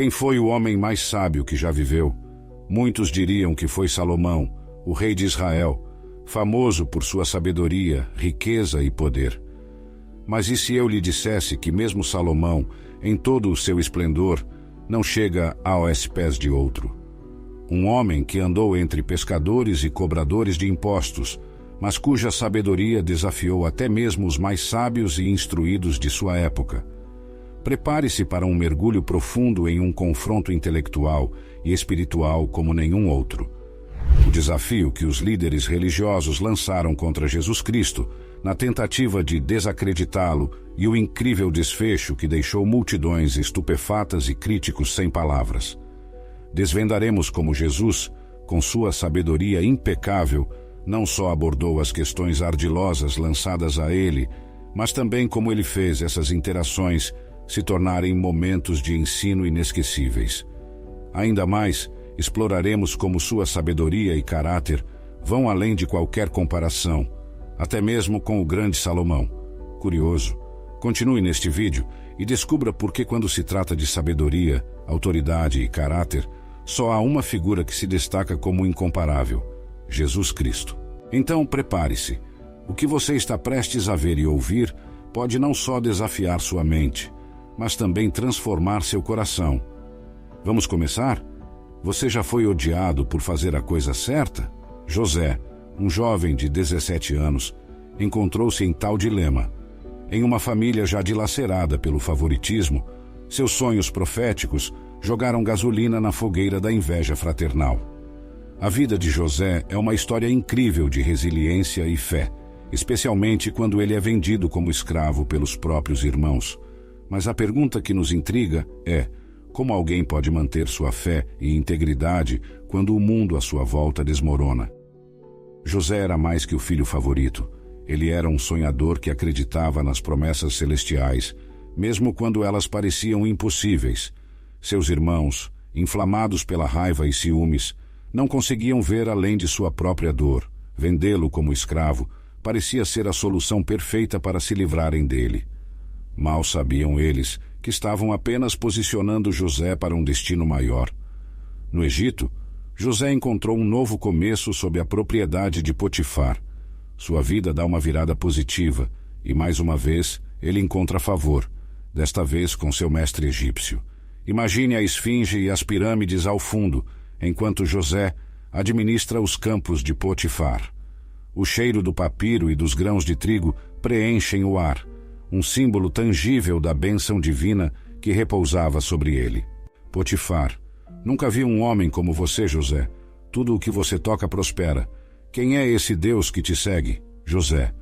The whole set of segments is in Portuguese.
Quem foi o homem mais sábio que já viveu? Muitos diriam que foi Salomão, o rei de Israel, famoso por sua sabedoria, riqueza e poder. Mas e se eu lhe dissesse que mesmo Salomão, em todo o seu esplendor, não chega aos pés de outro? Um homem que andou entre pescadores e cobradores de impostos, mas cuja sabedoria desafiou até mesmo os mais sábios e instruídos de sua época. Prepare-se para um mergulho profundo em um confronto intelectual e espiritual como nenhum outro. O desafio que os líderes religiosos lançaram contra Jesus Cristo, na tentativa de desacreditá-lo, e o incrível desfecho que deixou multidões estupefatas e críticos sem palavras. Desvendaremos como Jesus, com sua sabedoria impecável, não só abordou as questões ardilosas lançadas a ele, mas também como ele fez essas interações se tornarem momentos de ensino inesquecíveis. Ainda mais, exploraremos como sua sabedoria e caráter vão além de qualquer comparação, até mesmo com o grande Salomão. Curioso? Continue neste vídeo e descubra por que, quando se trata de sabedoria, autoridade e caráter, só há uma figura que se destaca como incomparável: Jesus Cristo. Então prepare-se. O que você está prestes a ver e ouvir pode não só desafiar sua mente, mas também transformar seu coração. Vamos começar? Você já foi odiado por fazer a coisa certa? José, um jovem de 17 anos, encontrou-se em tal dilema. Em uma família já dilacerada pelo favoritismo, seus sonhos proféticos jogaram gasolina na fogueira da inveja fraternal. A vida de José é uma história incrível de resiliência e fé, especialmente quando ele é vendido como escravo pelos próprios irmãos. Mas a pergunta que nos intriga é: como alguém pode manter sua fé e integridade quando o mundo à sua volta desmorona? José era mais que o filho favorito. Ele era um sonhador que acreditava nas promessas celestiais, mesmo quando elas pareciam impossíveis. Seus irmãos, inflamados pela raiva e ciúmes, não conseguiam ver além de sua própria dor. Vendê-lo como escravo parecia ser a solução perfeita para se livrarem dele. Mal sabiam eles que estavam apenas posicionando José para um destino maior. No Egito, José encontrou um novo começo sob a propriedade de Potifar. Sua vida dá uma virada positiva e, mais uma vez, ele encontra favor, desta vez com seu mestre egípcio. Imagine a esfinge e as pirâmides ao fundo, enquanto José administra os campos de Potifar. O cheiro do papiro e dos grãos de trigo preenchem o ar, um símbolo tangível da bênção divina que repousava sobre ele. Potifar: nunca vi um homem como você, José. Tudo o que você toca prospera. Quem é esse Deus que te segue? José: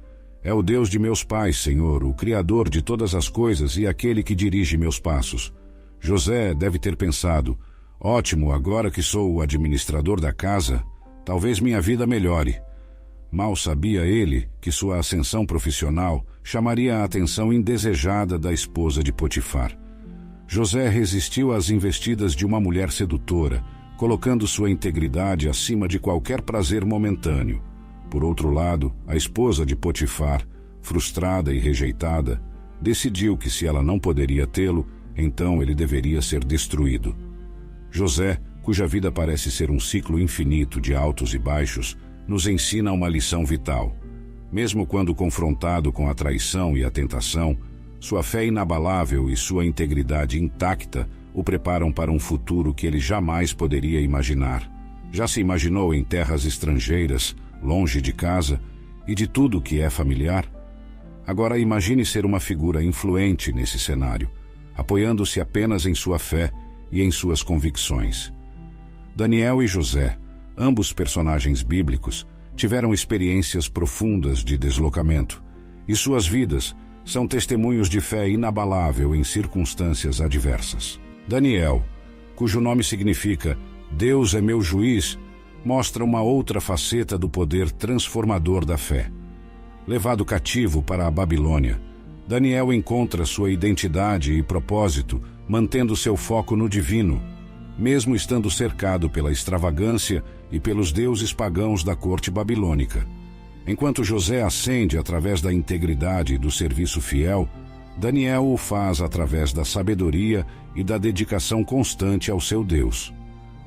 é o Deus de meus pais, Senhor, o Criador de todas as coisas e aquele que dirige meus passos. José deve ter pensado: ótimo, agora que sou o administrador da casa, talvez minha vida melhore. Mal sabia ele que sua ascensão profissional chamaria a atenção indesejada da esposa de Potifar. José resistiu às investidas de uma mulher sedutora, colocando sua integridade acima de qualquer prazer momentâneo. Por outro lado, a esposa de Potifar, frustrada e rejeitada, decidiu que se ela não poderia tê-lo, então ele deveria ser destruído. José, cuja vida parece ser um ciclo infinito de altos e baixos, nos ensina uma lição vital. Mesmo quando confrontado com a traição e a tentação, sua fé inabalável e sua integridade intacta o preparam para um futuro que ele jamais poderia imaginar. Já se imaginou em terras estrangeiras, longe de casa e de tudo que é familiar? Agora imagine ser uma figura influente nesse cenário, apoiando-se apenas em sua fé e em suas convicções. Daniel e José, ambos personagens bíblicos, tiveram experiências profundas de deslocamento, e suas vidas são testemunhos de fé inabalável em circunstâncias adversas. Daniel, cujo nome significa Deus é meu juiz, mostra uma outra faceta do poder transformador da fé. Levado cativo para a Babilônia, Daniel encontra sua identidade e propósito, mantendo seu foco no divino, mesmo estando cercado pela extravagância e pelos deuses pagãos da corte babilônica. Enquanto José ascende através da integridade e do serviço fiel, Daniel o faz através da sabedoria e da dedicação constante ao seu Deus.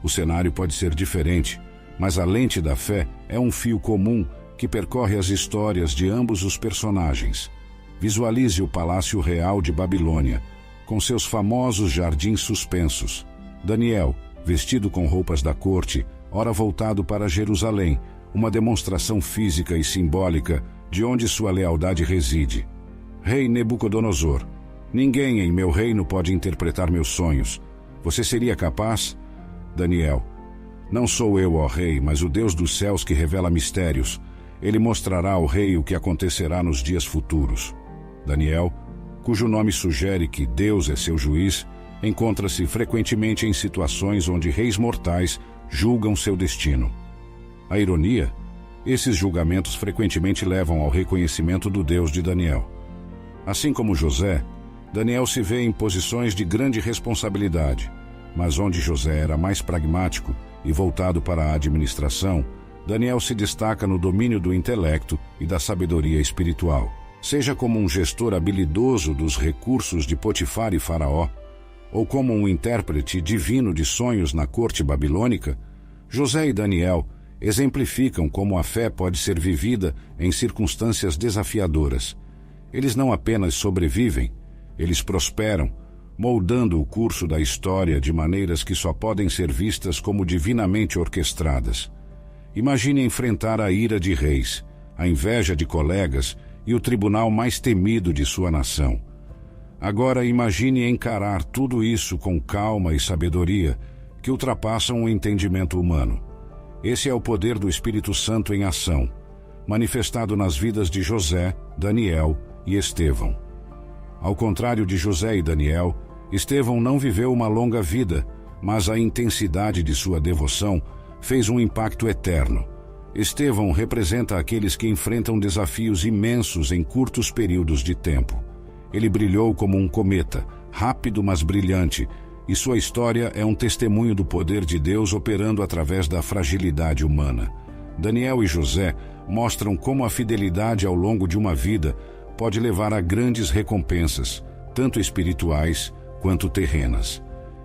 O cenário pode ser diferente, mas a lente da fé é um fio comum que percorre as histórias de ambos os personagens. Visualize o Palácio Real de Babilônia, com seus famosos jardins suspensos. Daniel, vestido com roupas da corte, ora voltado para Jerusalém, uma demonstração física e simbólica de onde sua lealdade reside. Rei Nabucodonosor, ninguém em meu reino pode interpretar meus sonhos. Você seria capaz? Daniel, não sou eu, ó rei, mas o Deus dos céus que revela mistérios. Ele mostrará ao rei o que acontecerá nos dias futuros. Daniel, cujo nome sugere que Deus é seu juiz, encontra-se frequentemente em situações onde reis mortais julgam seu destino. A ironia? Esses julgamentos frequentemente levam ao reconhecimento do Deus de Daniel. Assim como José, Daniel se vê em posições de grande responsabilidade, mas onde José era mais pragmático e voltado para a administração, Daniel se destaca no domínio do intelecto e da sabedoria espiritual. Seja como um gestor habilidoso dos recursos de Potifar e Faraó, ou como um intérprete divino de sonhos na corte babilônica, José e Daniel exemplificam como a fé pode ser vivida em circunstâncias desafiadoras. Eles não apenas sobrevivem, eles prosperam, moldando o curso da história de maneiras que só podem ser vistas como divinamente orquestradas. Imagine enfrentar a ira de reis, a inveja de colegas e o tribunal mais temido de sua nação. Agora imagine encarar tudo isso com calma e sabedoria que ultrapassam o entendimento humano. Esse é o poder do Espírito Santo em ação, manifestado nas vidas de José, Daniel e Estevão. Ao contrário de José e Daniel, Estevão não viveu uma longa vida, mas a intensidade de sua devoção fez um impacto eterno. Estevão representa aqueles que enfrentam desafios imensos em curtos períodos de tempo. Ele brilhou como um cometa, rápido mas brilhante, e sua história é um testemunho do poder de Deus operando através da fragilidade humana. Daniel e José mostram como a fidelidade ao longo de uma vida pode levar a grandes recompensas, tanto espirituais quanto terrenas.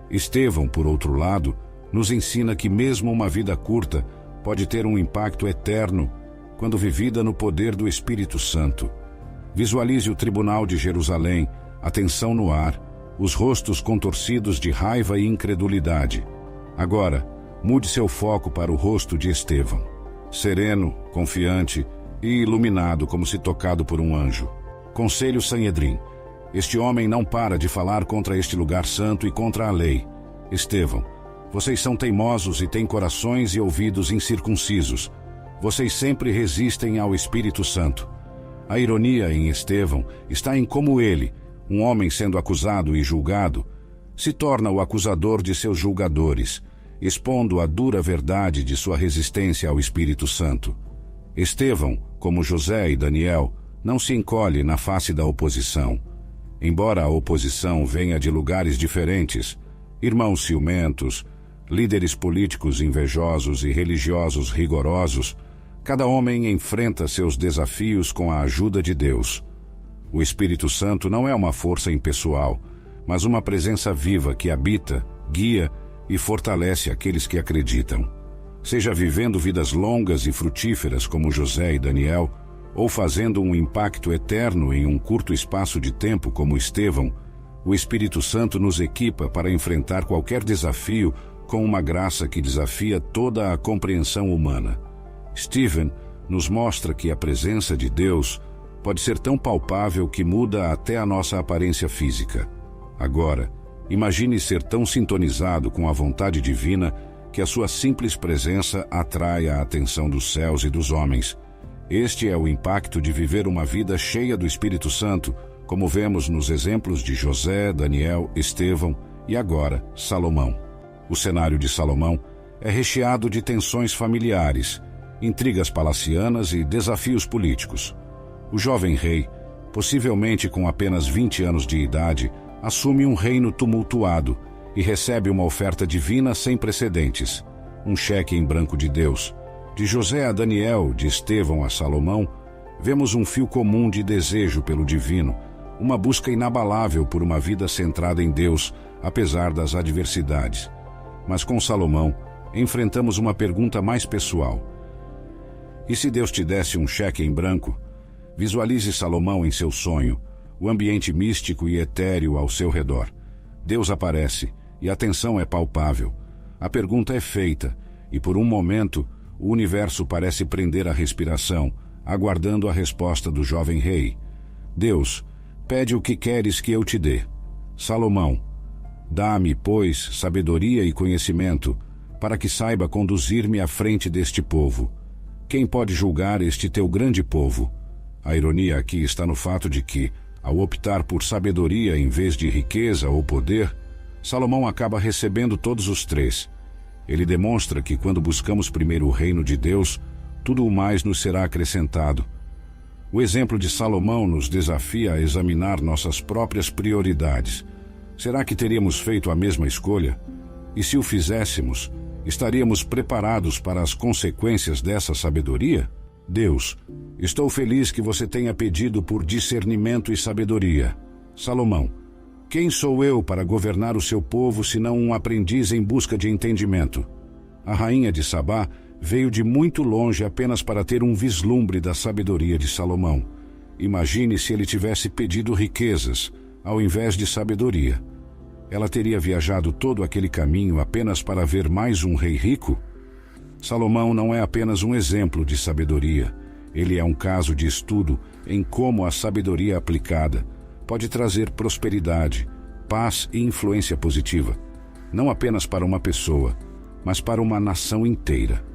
Estevão, por outro lado, nos ensina que mesmo uma vida curta pode ter um impacto eterno quando vivida no poder do Espírito Santo. Visualize o tribunal de Jerusalém, a tensão no ar, os rostos contorcidos de raiva e incredulidade. Agora, mude seu foco para o rosto de Estevão, sereno, confiante e iluminado como se tocado por um anjo. Conselho Sanhedrim: este homem não para de falar contra este lugar santo e contra a lei. Estevão, vocês são teimosos e têm corações e ouvidos incircuncisos. Vocês sempre resistem ao Espírito Santo. A ironia em Estevão está em como ele, um homem sendo acusado e julgado, se torna o acusador de seus julgadores, expondo a dura verdade de sua resistência ao Espírito Santo. Estevão, como José e Daniel, não se encolhe na face da oposição. Embora a oposição venha de lugares diferentes, irmãos ciumentos, líderes políticos invejosos e religiosos rigorosos, cada homem enfrenta seus desafios com a ajuda de Deus. O Espírito Santo não é uma força impessoal, mas uma presença viva que habita, guia e fortalece aqueles que acreditam. Seja vivendo vidas longas e frutíferas como José e Daniel, ou fazendo um impacto eterno em um curto espaço de tempo como Estevão, o Espírito Santo nos equipa para enfrentar qualquer desafio com uma graça que desafia toda a compreensão humana. Stephen nos mostra que a presença de Deus pode ser tão palpável que muda até a nossa aparência física. Agora, imagine ser tão sintonizado com a vontade divina que a sua simples presença atrai a atenção dos céus e dos homens. Este é o impacto de viver uma vida cheia do Espírito Santo, como vemos nos exemplos de José, Daniel, Estevão e agora Salomão. O cenário de Salomão é recheado de tensões familiares, intrigas palacianas e desafios políticos. O jovem rei, possivelmente com apenas 20 anos de idade, assume um reino tumultuado e recebe uma oferta divina sem precedentes, um cheque em branco de Deus. De José a Daniel, de Estevão a Salomão, vemos um fio comum de desejo pelo divino, uma busca inabalável por uma vida centrada em Deus, apesar das adversidades. Mas com Salomão, enfrentamos uma pergunta mais pessoal. E se Deus te desse um cheque em branco? Visualize Salomão em seu sonho, o ambiente místico e etéreo ao seu redor. Deus aparece e a tensão é palpável. A pergunta é feita e por um momento o universo parece prender a respiração, aguardando a resposta do jovem rei. Deus, pede o que queres que eu te dê. Salomão, dá-me, pois, sabedoria e conhecimento, para que saiba conduzir-me à frente deste povo. Quem pode julgar este teu grande povo? A ironia aqui está no fato de que, ao optar por sabedoria em vez de riqueza ou poder, Salomão acaba recebendo todos os três. Ele demonstra que quando buscamos primeiro o reino de Deus, tudo o mais nos será acrescentado. O exemplo de Salomão nos desafia a examinar nossas próprias prioridades. Será que teríamos feito a mesma escolha? E se o fizéssemos, estaríamos preparados para as consequências dessa sabedoria? Deus, estou feliz que você tenha pedido por discernimento e sabedoria. Salomão, quem sou eu para governar o seu povo senão um aprendiz em busca de entendimento? A rainha de Sabá veio de muito longe apenas para ter um vislumbre da sabedoria de Salomão. Imagine se ele tivesse pedido riquezas, ao invés de sabedoria. Ela teria viajado todo aquele caminho apenas para ver mais um rei rico? Salomão não é apenas um exemplo de sabedoria. Ele é um caso de estudo em como a sabedoria aplicada pode trazer prosperidade, paz e influência positiva, não apenas para uma pessoa, mas para uma nação inteira.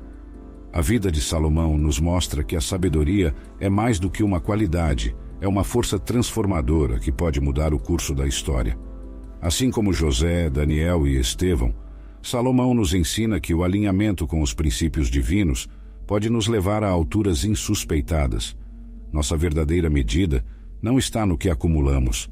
A vida de Salomão nos mostra que a sabedoria é mais do que uma qualidade, é uma força transformadora que pode mudar o curso da história. Assim como José, Daniel e Estevão, Salomão nos ensina que o alinhamento com os princípios divinos pode nos levar a alturas insuspeitadas. Nossa verdadeira medida não está no que acumulamos,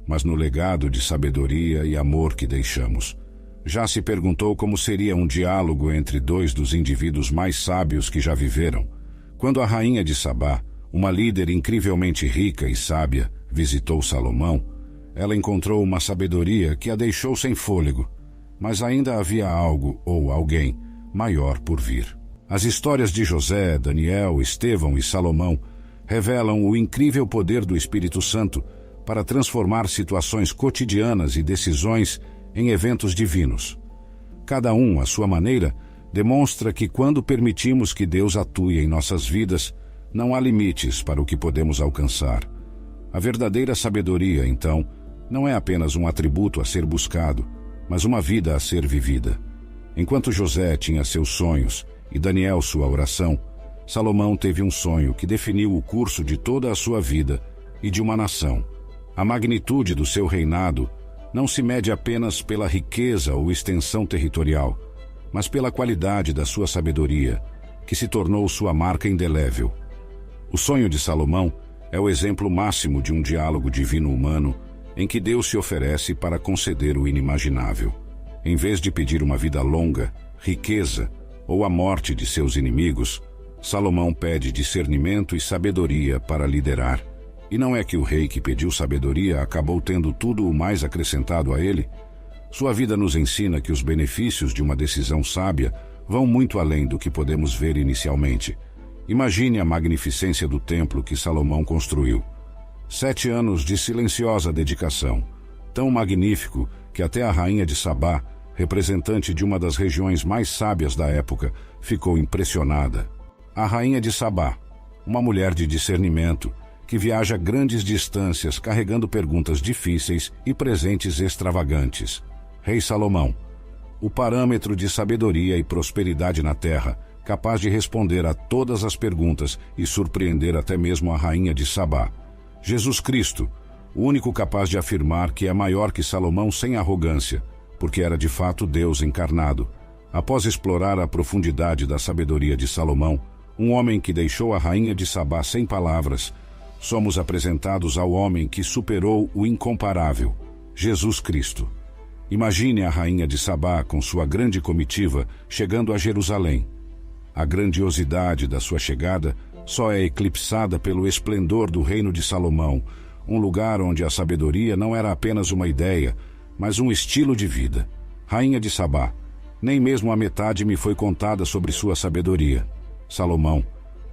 mas no legado de sabedoria e amor que deixamos. Já se perguntou como seria um diálogo entre dois dos indivíduos mais sábios que já viveram? Quando a rainha de Sabá, uma líder incrivelmente rica e sábia, visitou Salomão, ela encontrou uma sabedoria que a deixou sem fôlego, mas ainda havia algo ou alguém maior por vir. As histórias de José, Daniel, Estevão e Salomão revelam o incrível poder do Espírito Santo para transformar situações cotidianas e decisões em eventos divinos. Cada um, à sua maneira, demonstra que quando permitimos que Deus atue em nossas vidas, não há limites para o que podemos alcançar. A verdadeira sabedoria, então, não é apenas um atributo a ser buscado, mas uma vida a ser vivida. Enquanto José tinha seus sonhos e Daniel sua oração, Salomão teve um sonho que definiu o curso de toda a sua vida e de uma nação. A magnitude do seu reinado não se mede apenas pela riqueza ou extensão territorial, mas pela qualidade da sua sabedoria, que se tornou sua marca indelével. O sonho de Salomão é o exemplo máximo de um diálogo divino-humano em que Deus se oferece para conceder o inimaginável. Em vez de pedir uma vida longa, riqueza ou a morte de seus inimigos, Salomão pede discernimento e sabedoria para liderar. E não é que o rei que pediu sabedoria acabou tendo tudo o mais acrescentado a ele? Sua vida nos ensina que os benefícios de uma decisão sábia vão muito além do que podemos ver inicialmente. Imagine a magnificência do templo que Salomão construiu. 7 anos de silenciosa dedicação, tão magnífico que até a rainha de Sabá, representante de uma das regiões mais sábias da época, ficou impressionada. A rainha de Sabá, uma mulher de discernimento, que viaja grandes distâncias carregando perguntas difíceis e presentes extravagantes. Rei Salomão, o parâmetro de sabedoria e prosperidade na terra, capaz de responder a todas as perguntas e surpreender até mesmo a rainha de Sabá. Jesus Cristo, o único capaz de afirmar que é maior que Salomão sem arrogância, porque era de fato Deus encarnado. Após explorar a profundidade da sabedoria de Salomão, um homem que deixou a rainha de Sabá sem palavras, somos apresentados ao homem que superou o incomparável, Jesus Cristo. Imagine a rainha de Sabá com sua grande comitiva chegando a Jerusalém. A grandiosidade da sua chegada só é eclipsada pelo esplendor do reino de Salomão, um lugar onde a sabedoria não era apenas uma ideia, mas um estilo de vida. Rainha de Sabá, nem mesmo a metade me foi contada sobre sua sabedoria. Salomão,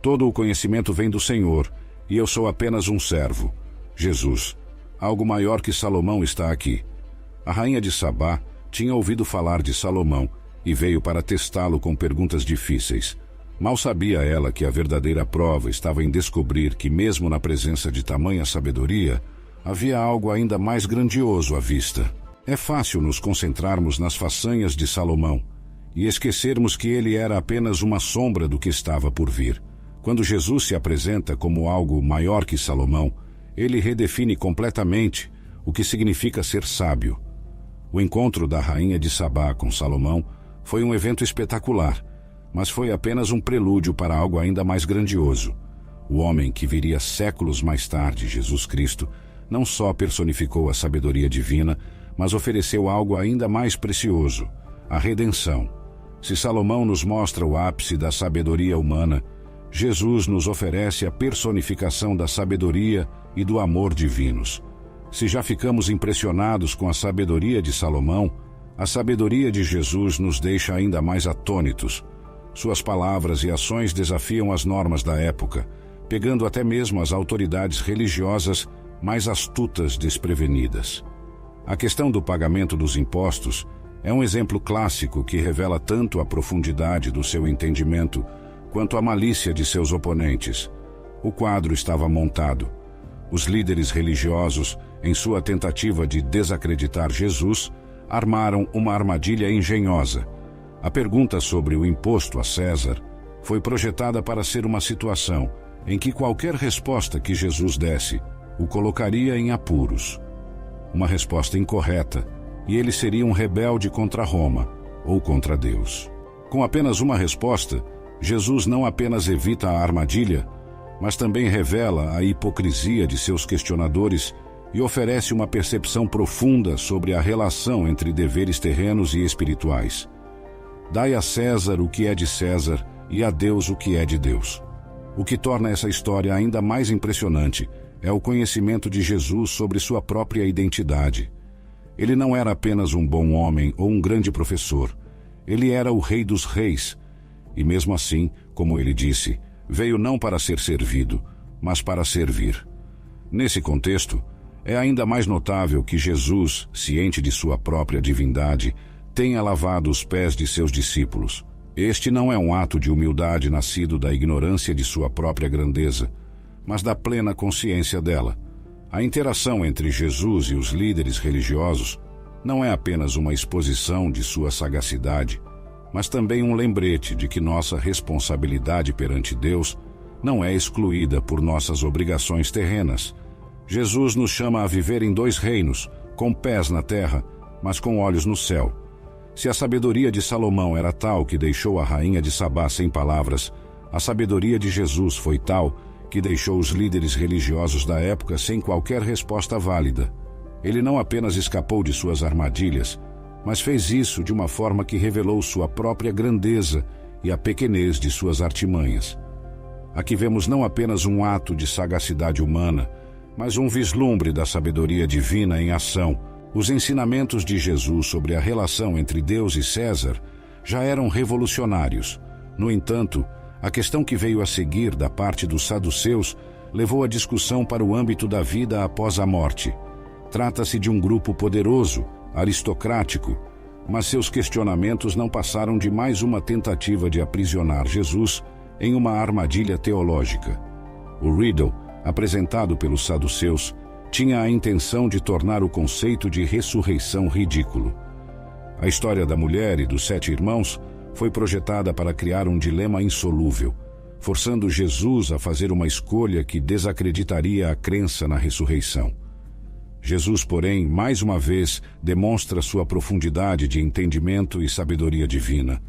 todo o conhecimento vem do Senhor, e eu sou apenas um servo. Jesus, algo maior que Salomão está aqui. A rainha de Sabá tinha ouvido falar de Salomão e veio para testá-lo com perguntas difíceis. Mal sabia ela que a verdadeira prova estava em descobrir que, mesmo na presença de tamanha sabedoria, havia algo ainda mais grandioso à vista. É fácil nos concentrarmos nas façanhas de Salomão e esquecermos que ele era apenas uma sombra do que estava por vir. Quando Jesus se apresenta como algo maior que Salomão, ele redefine completamente o que significa ser sábio. O encontro da rainha de Sabá com Salomão foi um evento espetacular, mas foi apenas um prelúdio para algo ainda mais grandioso. O homem que viria séculos mais tarde, Jesus Cristo, não só personificou a sabedoria divina, mas ofereceu algo ainda mais precioso, a redenção. Se Salomão nos mostra o ápice da sabedoria humana, Jesus nos oferece a personificação da sabedoria e do amor divinos. Se já ficamos impressionados com a sabedoria de Salomão, a sabedoria de Jesus nos deixa ainda mais atônitos. Suas palavras e ações desafiam as normas da época, pegando até mesmo as autoridades religiosas mais astutas desprevenidas. A questão do pagamento dos impostos é um exemplo clássico que revela tanto a profundidade do seu entendimento quanto a malícia de seus oponentes. O quadro estava montado. Os líderes religiosos, em sua tentativa de desacreditar Jesus, armaram uma armadilha engenhosa. A pergunta sobre o imposto a César foi projetada para ser uma situação em que qualquer resposta que Jesus desse o colocaria em apuros. Uma resposta incorreta, e ele seria um rebelde contra Roma ou contra Deus. Com apenas uma resposta, Jesus não apenas evita a armadilha, mas também revela a hipocrisia de seus questionadores e oferece uma percepção profunda sobre a relação entre deveres terrenos e espirituais. Dai a César o que é de César e a Deus o que é de Deus. O que torna essa história ainda mais impressionante é o conhecimento de Jesus sobre sua própria identidade. Ele não era apenas um bom homem ou um grande professor. Ele era o Rei dos Reis. E mesmo assim, como ele disse, veio não para ser servido, mas para servir. Nesse contexto, é ainda mais notável que Jesus, ciente de sua própria divindade, tenha lavado os pés de seus discípulos. Este não é um ato de humildade nascido da ignorância de sua própria grandeza, mas da plena consciência dela. A interação entre Jesus e os líderes religiosos não é apenas uma exposição de sua sagacidade, mas também um lembrete de que nossa responsabilidade perante Deus não é excluída por nossas obrigações terrenas. Jesus nos chama a viver em dois reinos, com pés na terra, mas com olhos no céu. Se a sabedoria de Salomão era tal que deixou a rainha de Sabá sem palavras, a sabedoria de Jesus foi tal que deixou os líderes religiosos da época sem qualquer resposta válida. Ele não apenas escapou de suas armadilhas, mas fez isso de uma forma que revelou sua própria grandeza e a pequenez de suas artimanhas. Aqui vemos não apenas um ato de sagacidade humana, mas um vislumbre da sabedoria divina em ação. Os ensinamentos de Jesus sobre a relação entre Deus e César já eram revolucionários. No entanto, a questão que veio a seguir da parte dos saduceus levou a discussão para o âmbito da vida após a morte. Trata-se de um grupo poderoso, aristocrático, mas seus questionamentos não passaram de mais uma tentativa de aprisionar Jesus em uma armadilha teológica. O riddle, apresentado pelos saduceus, tinha a intenção de tornar o conceito de ressurreição ridículo. A história da mulher e dos 7 irmãos foi projetada para criar um dilema insolúvel, forçando Jesus a fazer uma escolha que desacreditaria a crença na ressurreição. Jesus, porém, mais uma vez, demonstra sua profundidade de entendimento e sabedoria divina.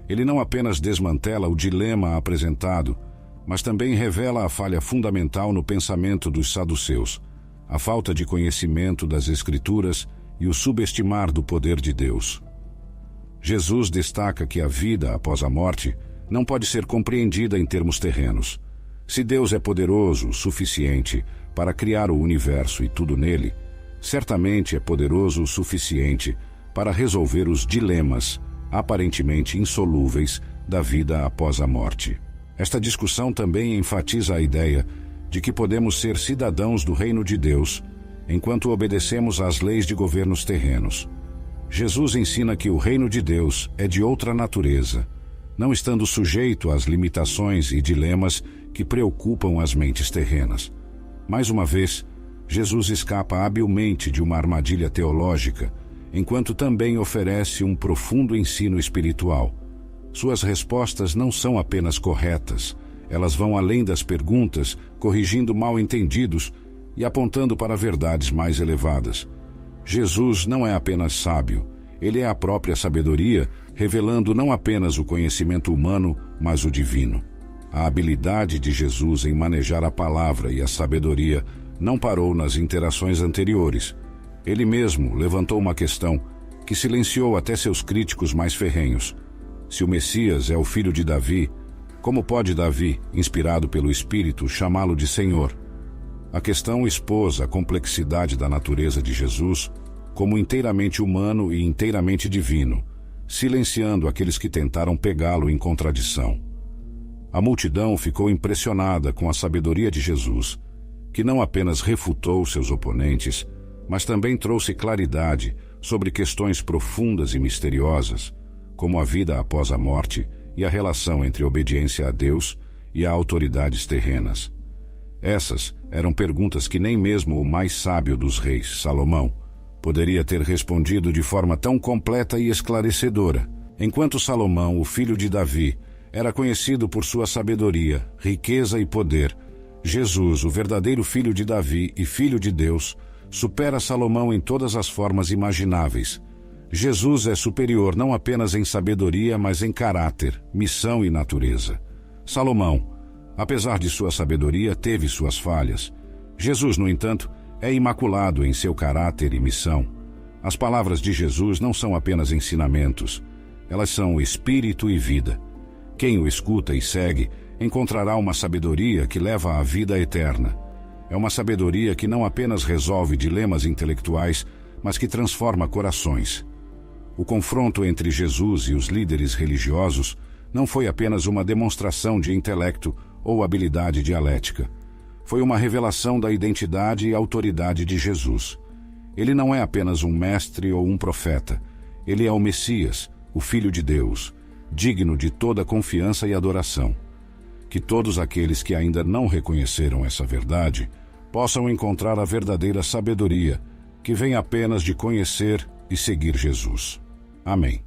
Ele não apenas desmantela o dilema apresentado, mas também revela a falha fundamental no pensamento dos saduceus, a falta de conhecimento das Escrituras e o subestimar do poder de Deus. Jesus destaca que a vida após a morte não pode ser compreendida em termos terrenos. Se Deus é poderoso o suficiente para criar o universo e tudo nele, certamente é poderoso o suficiente para resolver os dilemas aparentemente insolúveis da vida após a morte. Esta discussão também enfatiza a ideia de que podemos ser cidadãos do reino de Deus enquanto obedecemos às leis de governos terrenos. Jesus ensina que o reino de Deus é de outra natureza, não estando sujeito às limitações e dilemas que preocupam as mentes terrenas. Mais uma vez, Jesus escapa habilmente de uma armadilha teológica, enquanto também oferece um profundo ensino espiritual. Suas respostas não são apenas corretas, elas vão além das perguntas, corrigindo mal-entendidos e apontando para verdades mais elevadas. Jesus não é apenas sábio, ele é a própria sabedoria, revelando não apenas o conhecimento humano, mas o divino. A habilidade de Jesus em manejar a palavra e a sabedoria não parou nas interações anteriores. Ele mesmo levantou uma questão que silenciou até seus críticos mais ferrenhos. Se o Messias é o filho de Davi, como pode Davi, inspirado pelo Espírito, chamá-lo de Senhor? A questão expôs a complexidade da natureza de Jesus como inteiramente humano e inteiramente divino, silenciando aqueles que tentaram pegá-lo em contradição. A multidão ficou impressionada com a sabedoria de Jesus, que não apenas refutou seus oponentes, mas também trouxe claridade sobre questões profundas e misteriosas, como a vida após a morte e a relação entre obediência a Deus e a autoridades terrenas. Essas eram perguntas que nem mesmo o mais sábio dos reis, Salomão, poderia ter respondido de forma tão completa e esclarecedora. Enquanto Salomão, o filho de Davi, era conhecido por sua sabedoria, riqueza e poder, Jesus, o verdadeiro filho de Davi e filho de Deus, supera Salomão em todas as formas imagináveis. Jesus é superior não apenas em sabedoria, mas em caráter, missão e natureza. Salomão, apesar de sua sabedoria, teve suas falhas. Jesus, no entanto, é imaculado em seu caráter e missão. As palavras de Jesus não são apenas ensinamentos, elas são espírito e vida. Quem o escuta e segue encontrará uma sabedoria que leva à vida eterna. É uma sabedoria que não apenas resolve dilemas intelectuais, mas que transforma corações. O confronto entre Jesus e os líderes religiosos não foi apenas uma demonstração de intelecto ou habilidade dialética. Foi uma revelação da identidade e autoridade de Jesus. Ele não é apenas um mestre ou um profeta. Ele é o Messias, o Filho de Deus, digno de toda confiança e adoração. Que todos aqueles que ainda não reconheceram essa verdade possam encontrar a verdadeira sabedoria, que vem apenas de conhecer e seguir Jesus. Amém.